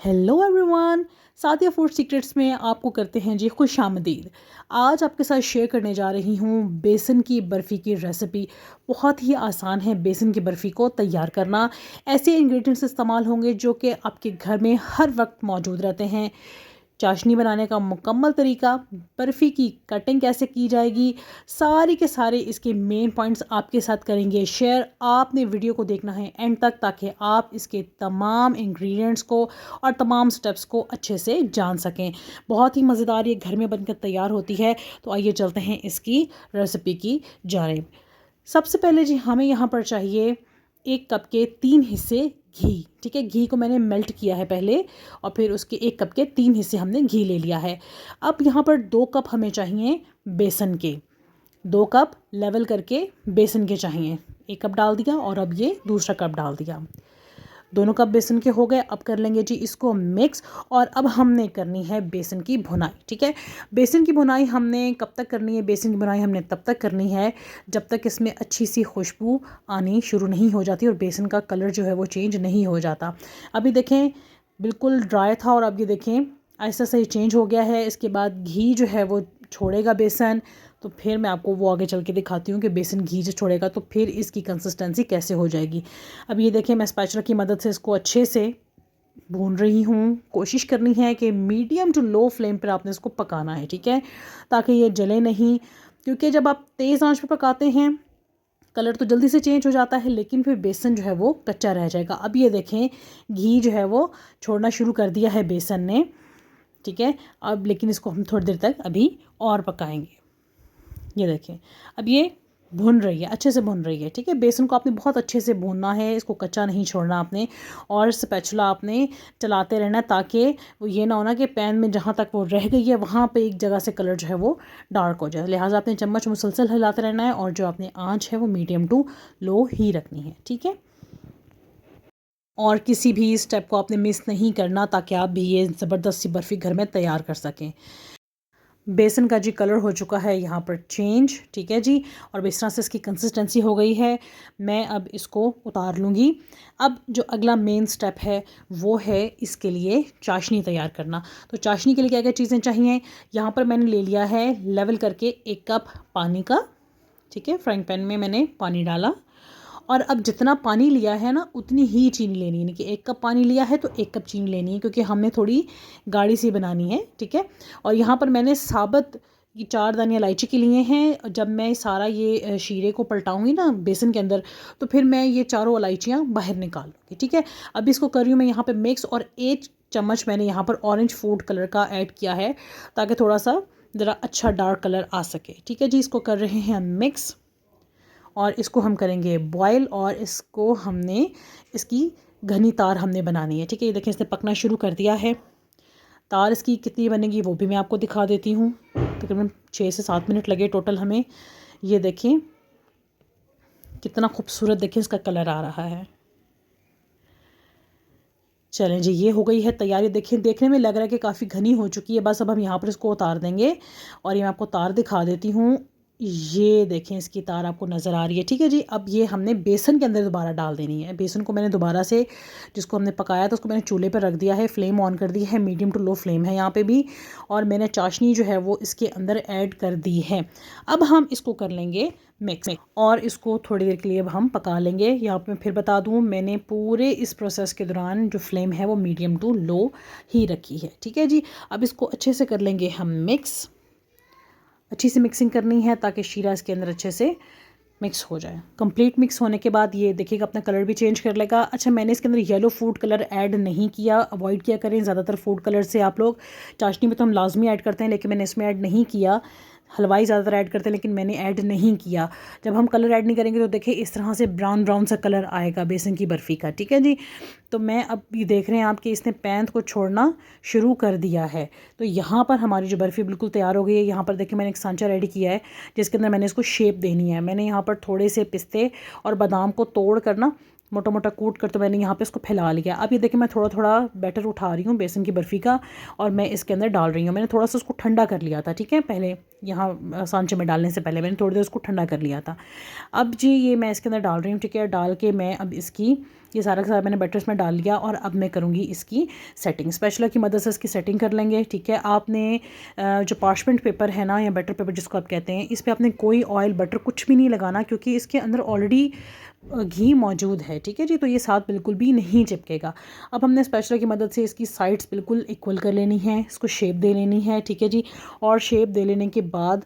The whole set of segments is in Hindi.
Hello everyone. Sadia food secrets में आपको करते हैं जी खुशामदीद। आज आपके साथ शेयर करने जा रही हूँ बेसन की बर्फ़ी की रेसिपी। बहुत ही आसान है बेसन की बर्फ़ी को तैयार करना। ऐसे इंग्रेडिएंट्स इस्तेमाल होंगे जो कि आपके घर में हर वक्त मौजूद रहते हैं। चाशनी बनाने का मुकम्मल तरीका, बर्फ़ी की कटिंग कैसे की जाएगी, सारे के सारे इसके मेन पॉइंट्स आपके साथ करेंगे शेयर। आपने वीडियो को देखना है एंड तक ताकि आप इसके तमाम इंग्रेडिएंट्स को और तमाम स्टेप्स को अच्छे से जान सकें। बहुत ही मज़ेदार ये घर में बनकर तैयार होती है। तो आइए चलते हैं इसकी रेसिपी की जानिब। सबसे पहले जी हमें यहाँ पर चाहिए 1 कप के 3 हिस्से घी। ठीक है, घी को मैंने मेल्ट किया है पहले और फिर उसके 1 कप के 3 हिस्से हमने घी ले लिया है। अब यहाँ पर 2 कप हमें चाहिए बेसन के। 2 कप लेवल करके बेसन के चाहिए। 1 कप डाल दिया और अब ये दूसरा कप डाल दिया। दोनों कप बेसन के हो गए। अब कर लेंगे जी इसको मिक्स। और अब हमने करनी है बेसन की भुनाई। ठीक है, बेसन की भुनाई हमने कब तक करनी है? बेसन की भुनाई हमने तब तक करनी है जब तक इसमें अच्छी सी खुशबू आनी शुरू नहीं हो जाती और बेसन का कलर जो है वो चेंज नहीं हो जाता। अभी देखें बिल्कुल ड्राई था और अब ये देखें ऐसा सही चेंज हो गया है। इसके बाद घी जो है वो छोड़ेगा बेसन। तो फिर मैं आपको वो आगे चल के दिखाती हूँ कि बेसन घी जो छोड़ेगा तो फिर इसकी कंसिस्टेंसी कैसे हो जाएगी। अब ये देखें मैं स्पैचुला की मदद से इसको अच्छे से भून रही हूँ। कोशिश करनी है कि मीडियम टू लो फ्लेम पर आपने इसको पकाना है। ठीक है, ताकि ये जले नहीं, क्योंकि जब आप तेज़ आंच पर पकाते हैं कलर तो जल्दी से चेंज हो जाता है लेकिन फिर बेसन जो है वो कच्चा रह जाएगा। अब ये देखें घी जो है वो छोड़ना शुरू कर दिया है बेसन ने। ठीक है, अब लेकिन इसको हम थोड़ी देर तक अभी और पकाएंगे। ये देखें अब ये भुन रही है, अच्छे से भुन रही है। ठीक है, बेसन को आपने बहुत अच्छे से भूनना है, इसको कच्चा नहीं छोड़ना आपने। और स्पैचुला आपने चलाते रहना है ताकि वो ये ना होना कि पैन में जहाँ तक वो रह गई है वहाँ पे एक जगह से कलर जो है वो डार्क हो जाए। लिहाजा आपने चम्मच मुसलसल हिलाते रहना है और जो आपने आँच है वो मीडियम टू लो ही रखनी है। ठीक है, और किसी भी स्टेप को आपने मिस नहीं करना ताकि आप भी ये ज़बरदस्त सी बर्फ़ी घर में तैयार कर सकें। बेसन का जी कलर हो चुका है यहाँ पर चेंज। ठीक है जी, और इस तरह से इसकी कंसिस्टेंसी हो गई है। मैं अब इसको उतार लूँगी। अब जो अगला मेन स्टेप है वो है इसके लिए चाशनी तैयार करना। तो चाशनी के लिए क्या क्या चीज़ें चाहिए? यहाँ पर मैंने ले लिया है लेवल करके 1 कप पानी का। ठीक है, फ्राइंग पैन में मैंने पानी डाला और अब जितना पानी लिया है ना उतनी ही चीनी लेनी है। यानी कि 1 कप पानी लिया है तो 1 कप चीनी लेनी है, क्योंकि हमने थोड़ी गाढ़ी सी बनानी है। ठीक है, और यहाँ पर मैंने साबुत ये 4 दाने इलायची के लिए हैं। जब मैं सारा ये शीरे को पलटाऊंगी ना बेसन के अंदर तो फिर मैं ये चारों इलायचियाँ बाहर निकाल लूँगी। ठीक है, अब इसको कर रही हूँ मैं यहाँ पर मिक्स। और 1 चम्मच मैंने यहाँ पर ऑरेंज फूड कलर का ऐड किया है ताकि थोड़ा सा ज़रा अच्छा डार्क कलर आ सके। ठीक है जी, इसको कर रहे हैं मिक्स और इसको हम करेंगे बॉयल। और इसको हमने इसकी घनी तार हमने बनानी है। ठीक है, ये देखें इसने पकना शुरू कर दिया है। तार इसकी कितनी बनेगी वो भी मैं आपको दिखा देती हूँ। तकरीबन 6 से 7 मिनट लगे टोटल हमें। ये देखें कितना खूबसूरत देखें इसका कलर आ रहा है। चलें जी, ये हो गई है तैयारी। देखें देखने में लग रहा है कि काफ़ी घनी हो चुकी है। बस अब हम यहाँ पर इसको उतार देंगे और ये मैं आपको तार दिखा देती हूँ। ये देखें इसकी तार आपको नज़र आ रही है। ठीक है जी, अब ये हमने बेसन के अंदर दोबारा डाल देनी है। बेसन को मैंने दोबारा से जिसको हमने पकाया था उसको मैंने चूल्हे पर रख दिया है। फ्लेम ऑन कर दी है, मीडियम टू लो फ्लेम है यहाँ पे भी। और मैंने चाशनी जो है वो इसके अंदर ऐड कर दी है। अब हम इसको कर लेंगे मिक्स और इसको थोड़ी देर के लिए अब हम पका लेंगे। यहाँ पे मैं फिर बता दूँ मैंने पूरे इस प्रोसेस के दौरान जो फ्लेम है वो मीडियम टू लो ही रखी है। ठीक है जी, अब इसको अच्छे से कर लेंगे हम मिक्स। अच्छी सी मिक्सिंग करनी है ताकि शीरा इसके अंदर अच्छे से मिक्स हो जाए। कंप्लीट मिक्स होने के बाद ये देखिएगा अपना कलर भी चेंज कर लेगा। अच्छा, मैंने इसके अंदर येलो फूड कलर ऐड नहीं किया, अवॉइड किया करें ज़्यादातर फूड कलर से। आप लोग चाशनी में तो हम लाजमी ऐड करते हैं लेकिन मैंने इसमें ऐड नहीं किया। हलवाई ज़्यादातर ऐड करते हैं लेकिन मैंने ऐड नहीं किया। जब हम कलर ऐड नहीं करेंगे तो देखिए इस तरह से ब्राउन ब्राउन सा कलर आएगा बेसन की बर्फ़ी का। ठीक है जी, तो मैं अब ये देख रहे हैं आप कि इसने पैन को छोड़ना शुरू कर दिया है। तो यहाँ पर हमारी जो बर्फ़ी बिल्कुल तैयार हो गई है। यहाँ पर देखिए मैंने एक सांचा रेडी किया है जिसके अंदर मैंने इसको शेप देनी है। मैंने यहाँ पर थोड़े से पिस्ते और बादाम को तोड़ कर ना मोटा मोटा कूट कर तो मैंने यहाँ पे इसको फैला लिया। अब ये देखिए मैं थोड़ा थोड़ा बैटर उठा रही हूँ बेसन की बर्फ़ी का और मैं इसके अंदर डाल रही हूँ। मैंने थोड़ा सा उसको ठंडा कर लिया था, ठीक है, पहले यहाँ सांचे में डालने से पहले मैंने थोड़ी देर उसको ठंडा कर लिया था। अब जी ये मैं इसके अंदर डाल रही हूँ, ठीक है। डाल के मैं अब इसकी ये सारा का सारा मैंने बैटर इसमें डाल लिया और अब मैं करूँगी इसकी सेटिंग। स्पैचुला की मदद से इसकी सेटिंग कर लेंगे, ठीक है। आपने जो पार्चमेंट पेपर है ना, या बैटर पेपर जिसको आप कहते हैं, इस पर आपने कोई ऑयल बटर कुछ भी नहीं लगाना, क्योंकि इसके अंदर ऑलरेडी घी मौजूद है, ठीक है जी। तो ये साथ बिल्कुल भी नहीं चिपकेगा। अब हमने स्पैचुला की मदद से इसकी साइड्स बिल्कुल इक्वल कर लेनी है, इसको शेप दे लेनी है, ठीक है जी। और शेप दे लेने के बाद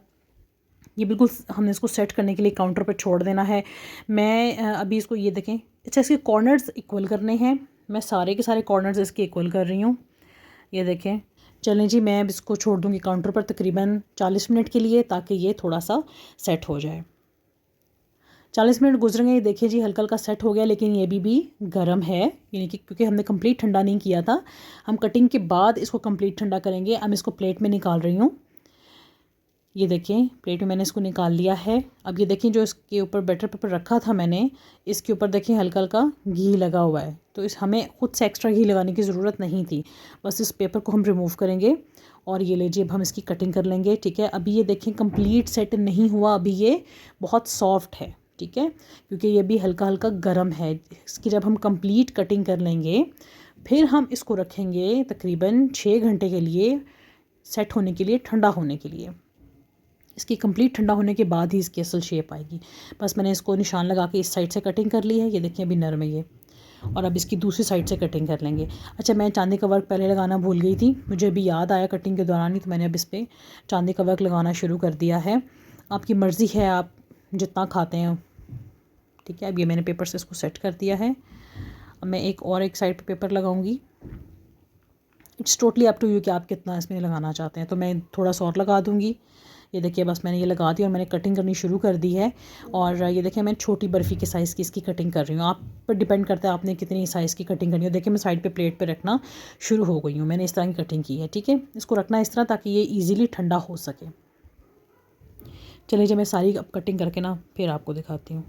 ये बिल्कुल हमने इसको सेट करने के लिए काउंटर पर छोड़ देना है। मैं अभी इसको ये देखें, अच्छा इसके कॉर्नर्स इक्वल करने हैं। मैं सारे के सारे कॉर्नर्स इसके इक्वल कर रही हूँ, ये देखें। चलें जी, मैं अब इसको छोड़ दूँगी काउंटर पर तकरीबन 40 मिनट के लिए, ताकि ये थोड़ा सा सेट हो जाए। 40 मिनट गुजरेंगे, ये देखिए जी हल्का हल्का सेट हो गया, लेकिन ये भी गर्म है, यानी कि क्योंकि हमने कंप्लीट ठंडा नहीं किया था। हम कटिंग के बाद इसको कंप्लीट ठंडा करेंगे। अब इसको प्लेट में निकाल रही हूँ, ये देखें प्लेट में मैंने इसको निकाल लिया है। अब ये देखें जो इसके ऊपर बैटर पेपर रखा था मैंने, इसके ऊपर देखें हल्का हल्का घी लगा हुआ है। तो इस हमें खुद से एक्स्ट्रा घी लगाने की ज़रूरत नहीं थी, बस इस पेपर को हम रिमूव करेंगे और ये लीजिए अब हम इसकी कटिंग कर लेंगे, ठीक है। अभी ये देखें कंप्लीट सेट नहीं हुआ, अभी ये बहुत सॉफ्ट है, ठीक है, क्योंकि ये भी हल्का हल्का गर्म है। इसकी जब हम कंप्लीट कटिंग कर लेंगे फिर हम इसको रखेंगे तकरीबन 6 घंटे के लिए सेट होने के लिए, ठंडा होने के लिए। इसकी कंप्लीट ठंडा होने के बाद ही इसकी असल शेप आएगी। बस मैंने इसको निशान लगा के इस साइड से कटिंग कर ली है, ये देखिए अभी नरम है ये। और अब इसकी दूसरी साइड से कटिंग कर लेंगे। अच्छा मैं चांदी का वर्क पहले लगाना भूल गई थी, मुझे अभी याद आया कटिंग के दौरान ही, तो मैंने अब इस पर चांदी का वर्क लगाना शुरू कर दिया है। आपकी मर्ज़ी है, आप जितना खाते हैं, ठीक है। अब ये मैंने पेपर से इसको सेट कर दिया है। अब मैं एक साइड पर पेपर लगाऊँगी। It's totally up to you कि आप कितना इसमें लगाना चाहते हैं। तो मैं थोड़ा सा और लगा दूँगी। ये देखिए बस मैंने ये लगा दी और मैंने कटिंग करनी शुरू कर दी है। और ये देखिए मैं छोटी बर्फ़ी के साइज़ की इसकी कटिंग कर रही हूँ। आप पर डिपेंड करता है आपने कितनी साइज़ की कटिंग करनी है। देखिए मैं साइड पे प्लेट पे रखना शुरू हो गई हूँ, मैंने इस तरह की कटिंग की है, ठीक है। इसको रखना इस तरह ताकि ये ईज़िली ठंडा हो सके। चलिए जी मैं सारी अब कटिंग करके ना फिर आपको दिखाती हूँ।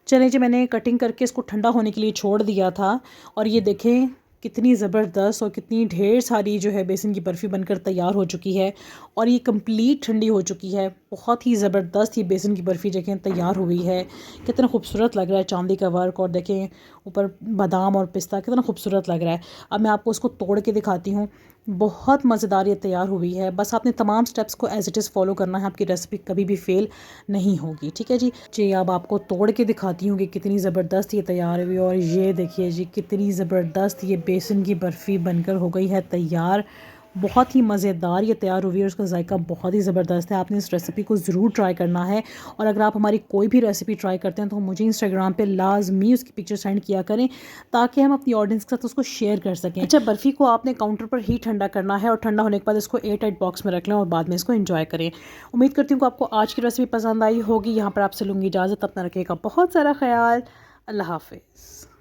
चलिए जी मैंने कटिंग करके इसको ठंडा होने के लिए छोड़ दिया था और ये देखें कितनी ज़बरदस्त और कितनी ढेर सारी जो है बेसन की बर्फ़ी बनकर तैयार हो चुकी है और ये कंप्लीट ठंडी हो चुकी है। बहुत ही ज़बरदस्त ये बेसन की बर्फ़ी देखें तैयार हुई है। कितना खूबसूरत लग रहा है चांदी का वर्क, और देखें ऊपर बादाम और पिस्ता कितना खूबसूरत लग रहा है। अब मैं आपको उसको तोड़ के दिखाती हूँ। बहुत मज़ेदार ये तैयार हुई है। बस आपने तमाम स्टेप्स को एज़ इट इज़ फॉलो करना है, आपकी रेसिपी कभी भी फेल नहीं होगी, ठीक है जी। अब आपको तोड़ के दिखाती हूँ कि कितनी ज़बरदस्त ये तैयार हुई। और ये देखिए जी कितनी ज़बरदस्त ये बेसन की बर्फ़ी बनकर हो गई है तैयार। बहुत ही मज़ेदार ये तैयार हुई है और उसका जायका बहुत ही ज़बरदस्त है। आपने इस रेसिपी को ज़रूर ट्राई करना है। और अगर आप हमारी कोई भी रेसिपी ट्राई करते हैं तो मुझे इंस्टाग्राम पे लाजमी उसकी पिक्चर सेंड किया करें, ताकि हम अपनी ऑडियंस के साथ उसको शेयर कर सकें। अच्छा बर्फ़ी को आपने काउंटर पर ही ठंडा करना है और ठंडा होने के बाद इसको एयर टाइट बॉक्स में रख लें और बाद में इसको एंजॉय करें। उम्मीद करती हूँ कि आपको आज की रेसिपी पसंद आई होगी। यहाँ पर आपसे लूँगी इजाज़त, अपना रखिएगा बहुत सारा ख्याल। अल्लाह हाफ़िज़।